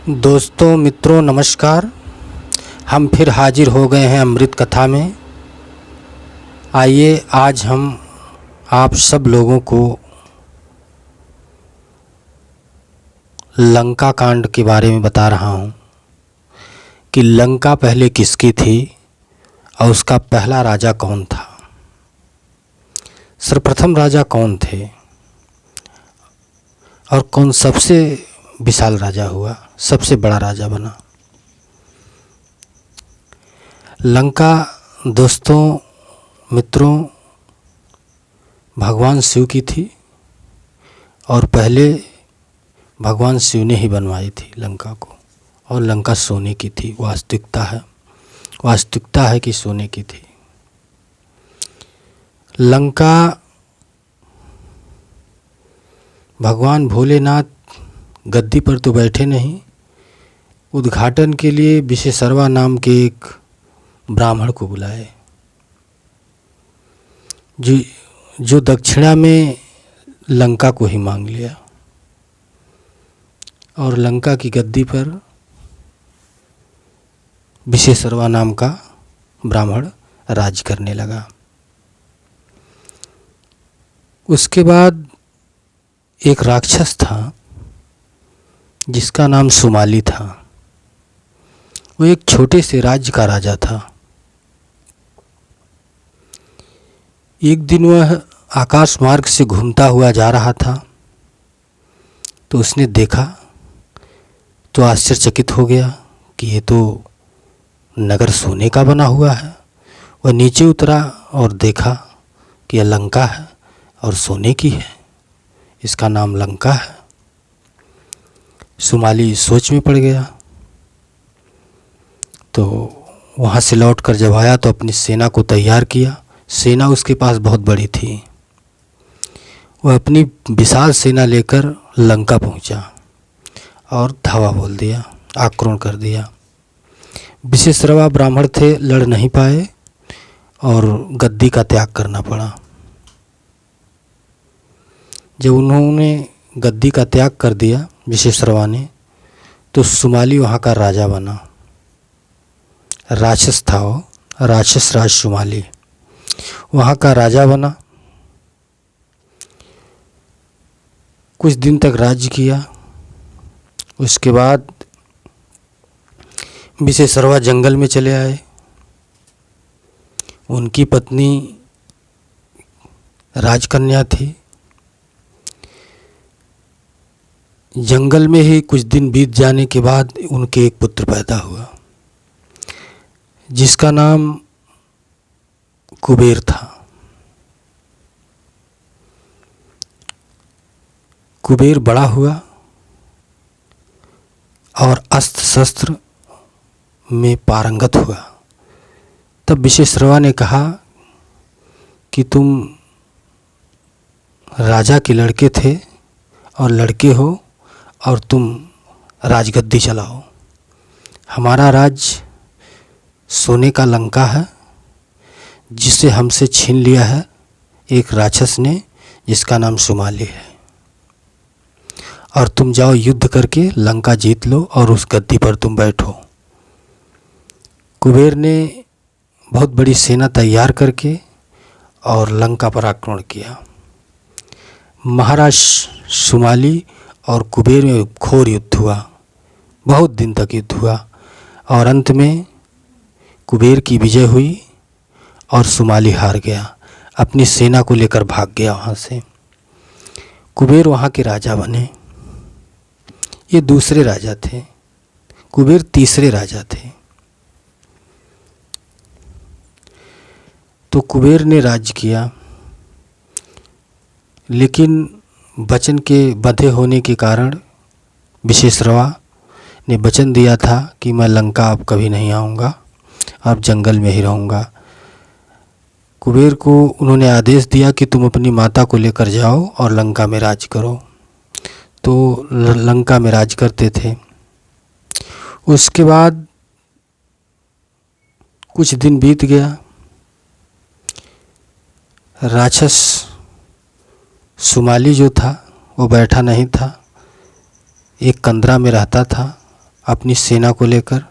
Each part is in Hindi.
दोस्तों मित्रों नमस्कार। हम फिर हाजिर हो गए हैं अमृत कथा में। आइए आज हम आप सब लोगों को लंका कांड के बारे में बता रहा हूँ कि लंका पहले किसकी थी और उसका पहला राजा कौन था। सर्वप्रथम राजा कौन थे और कौन सबसे विशाल राजा हुआ, सबसे बड़ा राजा बना। लंका दोस्तों मित्रों भगवान शिव की थी और पहले भगवान शिव ने ही बनवाई थी लंका को, और लंका सोने की थी। वास्तविकता है कि सोने की थी। लंका भगवान भोलेनाथ गद्दी पर तो बैठे नहीं, उद्घाटन के लिए विशेषरवा नाम के एक ब्राह्मण को बुलाए जो दक्षिणा में लंका को ही मांग लिया और लंका की गद्दी पर विशेषरवा नाम का ब्राह्मण राज करने लगा। उसके बाद एक राक्षस था जिसका नाम सुमाली था। वो एक छोटे से राज्य का राजा था। एक दिन वह आकाश मार्ग से घूमता हुआ जा रहा था तो उसने देखा तो आश्चर्यचकित हो गया कि ये तो नगर सोने का बना हुआ है। वह नीचे उतरा और देखा कि यह लंका है और सोने की है, इसका नाम लंका है। सुमाली सोच में पड़ गया। तो वहाँ से लौट कर जब आया तो अपनी सेना को तैयार किया। सेना उसके पास बहुत बड़ी थी। वह अपनी विशाल सेना लेकर लंका पहुँचा और धावा बोल दिया, आक्रमण कर दिया। विशेषरवा ब्राह्मण थे, लड़ नहीं पाए और गद्दी का त्याग करना पड़ा। जब उन्होंने गद्दी का त्याग कर दिया विशेषरवा ने, तो सुमाली वहाँ का राजा बना। राक्षस था वो, राक्षस राज सुमाली वहाँ का राजा बना। कुछ दिन तक राज्य किया। उसके बाद विशेषरवा जंगल में चले आए। उनकी पत्नी राजकन्या थी। जंगल में ही कुछ दिन बीत जाने के बाद उनके एक पुत्र पैदा हुआ जिसका नाम कुबेर था। कुबेर बड़ा हुआ और अस्त्र शस्त्र में पारंगत हुआ। तब विशेषरवा ने कहा कि तुम राजा के लड़के थे और लड़के हो और तुम राजगद्दी चलाओ। हमारा राज्य सोने का लंका है जिसे हमसे छीन लिया है एक राक्षस ने जिसका नाम सुमाली है, और तुम जाओ युद्ध करके लंका जीत लो और उस गद्दी पर तुम बैठो। कुबेर ने बहुत बड़ी सेना तैयार करके और लंका पर आक्रमण किया। महाराज सुमाली और कुबेर में घोर युद्ध हुआ। बहुत दिन तक युद्ध हुआ और अंत में कुबेर की विजय हुई और सुमाली हार गया। अपनी सेना को लेकर भाग गया वहाँ से। कुबेर वहाँ के राजा बने। ये दूसरे राजा थे, कुबेर तीसरे राजा थे। तो कुबेर ने राज्य किया, लेकिन वचन के बंधे होने के कारण विशेषरवा ने वचन दिया था कि मैं लंका अब कभी नहीं आऊँगा, अब जंगल में ही रहूँगा। कुबेर को उन्होंने आदेश दिया कि तुम अपनी माता को लेकर जाओ और लंका में राज करो। तो लंका में राज करते थे। उसके बाद कुछ दिन बीत गया। राक्षस सुमाली जो था वो बैठा नहीं था, एक कंदरा में रहता था अपनी सेना को लेकर।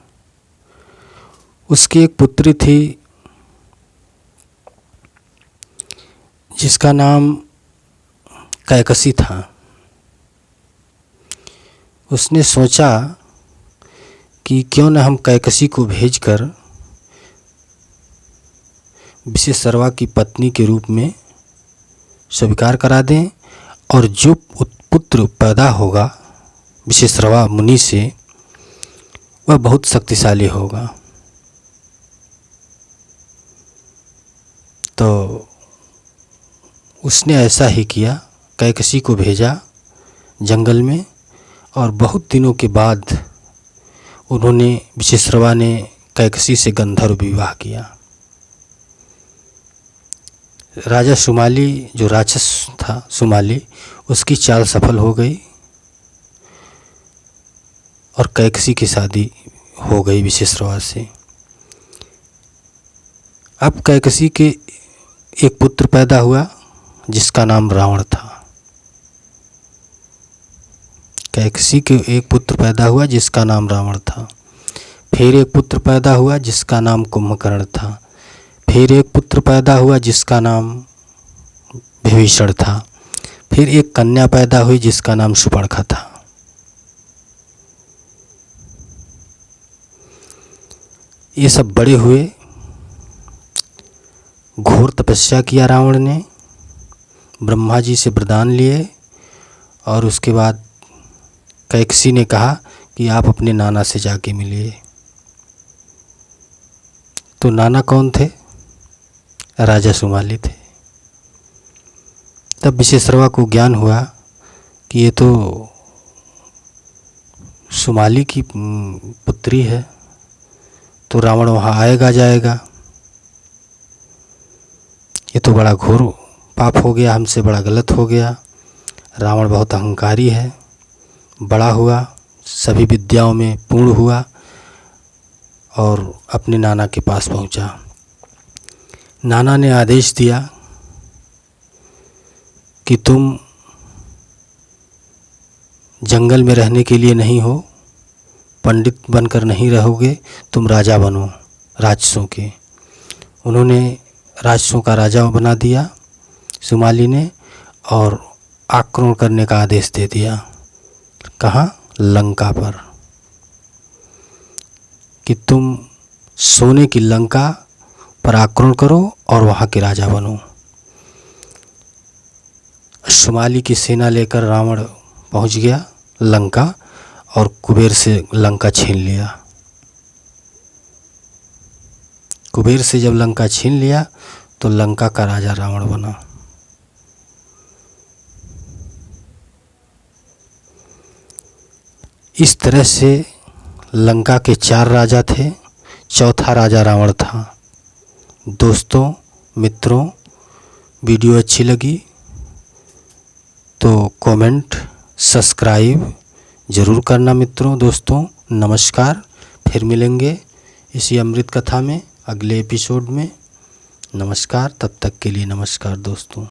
उसकी एक पुत्री थी जिसका नाम कैकसी था। उसने सोचा कि क्यों न हम कैकसी को भेजकर विशेश्रवा की पत्नी के रूप में स्वीकार करा दें, और जो पुत्र पैदा होगा विशेश्रवा मुनि से वह बहुत शक्तिशाली होगा। तो उसने ऐसा ही किया, कैकसी को भेजा जंगल में, और बहुत दिनों के बाद उन्होंने विशेश्रवा ने कैकसी से गंधर्व विवाह किया। राजा शुमाली जो राक्षस था शुमाली, उसकी चाल सफल हो गई और कैकसी की शादी हो गई विशेश्रवा से। अब कैकसी के एक पुत्र पैदा हुआ जिसका नाम रावण था। कैकसी के एक पुत्र पैदा हुआ जिसका नाम रावण था। फिर एक पुत्र पैदा हुआ जिसका नाम कुंभकर्ण था। फिर एक पुत्र पैदा हुआ जिसका नाम विभीषण था। फिर एक कन्या पैदा हुई जिसका नाम शूर्पणखा था। ये सब बड़े हुए, घोर तपस्या किया रावण ने, ब्रह्मा जी से वरदान लिए, और उसके बाद कैकसी ने कहा कि आप अपने नाना से जाके मिलिए। तो नाना कौन थे? राजा शुमाली थे। तब विशेश्रवा को ज्ञान हुआ कि ये तो शुमाली की पुत्री है, तो रावण वहाँ आएगा जाएगा, ये तो बड़ा घोर पाप हो गया, हमसे बड़ा गलत हो गया। रावण बहुत अहंकारी है। बड़ा हुआ, सभी विद्याओं में पूर्ण हुआ और अपने नाना के पास पहुंचा। नाना ने आदेश दिया कि तुम जंगल में रहने के लिए नहीं हो, पंडित बनकर नहीं रहोगे, तुम राजा बनो राक्षसों के। उन्होंने राक्षसों का राजा बना दिया शुमाली ने, और आक्रमण करने का आदेश दे दिया। कहाँ? लंका पर, कि तुम सोने की लंका पर आक्रमण करो और वहाँ के राजा बनो। शुमाली की सेना लेकर रावण पहुँच गया लंका, और कुबेर से लंका छीन लिया। कुबेर से जब लंका छीन लिया तो लंका का राजा रावण बना। इस तरह से लंका के 4 राजा थे, चौथा राजा रावण था। दोस्तों, मित्रों, वीडियो अच्छी लगी तो कमेंट, सब्सक्राइब ज़रूर करना। मित्रों, दोस्तों, नमस्कार। फिर मिलेंगे इसी अमृत कथा में अगले एपिसोड में। नमस्कार, तब तक के लिए नमस्कार दोस्तों।